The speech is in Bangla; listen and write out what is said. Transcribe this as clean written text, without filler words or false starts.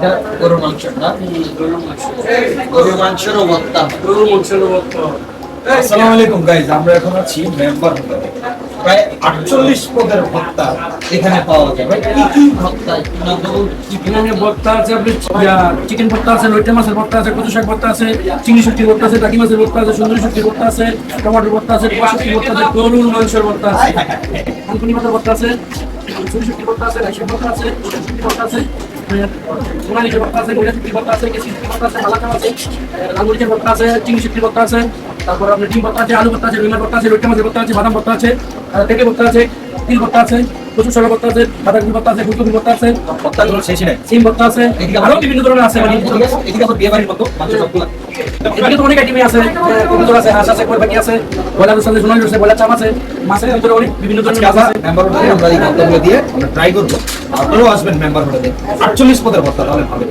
এটা গরুর মাংস না? গরুর মাংসেরও ভর্তা। আসসালামু আলাইকুম গাইস, আমরা এখন আছি মেম্বার হোটেলে। প্রায় 48 পদের ভর্তা এখানে পাওয়া যায়। ভাই কি কি ভর্তা? এখানে ভর্তা আছে, চিকেন ভর্তা আছে, লইট্টা মাছের ভর্তা আছে, কচু শাক ভর্তা আছে, চিংড়ি শুটকির ভর্তা আছে, টাকি মাছের ভর্তা আছে, সুন্দরী শুটকির ভর্তা আছে, টমেটোর ভর্তা আছে, পোয়া শুটকির ভর্তা আছে, গরুর মাংসের ভর্তা আছে, আনকুনি মাছের ভর্তা আছে, চুরি শুটকির ভর্তা আছে, রাইসের ভর্তা আছে, শুটকির ভর্তা আছে, সোনালির ভর্তা আছে, গড়িয়া শুটকির ভর্তা আছে, কেসি শুটকির ভর্তা আছে, মালাকাম আছে, লালমরিচের ভর্তা আছে, চিংড়ি শুটকির ভর্তা আছে, তারপর আপনার ডিম ভর্তা আছে, আলু ভর্তা আছে, রুইমার ভর্তা আছে, লইট্টা মাছের ভর্তা আছে, বাদাম ভর্তা আছে, তেঁকে ভর্তা আছে, তিল ভর্তা আছে, প্রচুর সরা ভর্তা আছে, বাঁধাকপি ভর্তা আছে, ফুলকপি ভর্তা আছে, ভর্তাগুলো শেষই নাই। সিম ভর্তা আছে, আরো বিভিন্ন ধরনের আছে। মানে এদিকে তো বিয়ে বাড়ির মতো মাংস সবগুলা। এদিকে তো অনেক আইটেমই আছে, কবুতর আছে, হাঁস আছে, কোরবানি আছে, ব্রয়লার আছে, সোনালি আছে, ব্রয়লার চাম আছে, মাছের ভিতরে অনেক বিভিন্ন ধরনের মাছ আছে। মেম্বার হোটেলে আমরা এই ভর্তাগুলো দিয়ে আমরা ট্রাই করবো। আপনারাও আসবেন মেম্বার হোটেলে। 48 পদের ভর্তা তাহলে ভালো।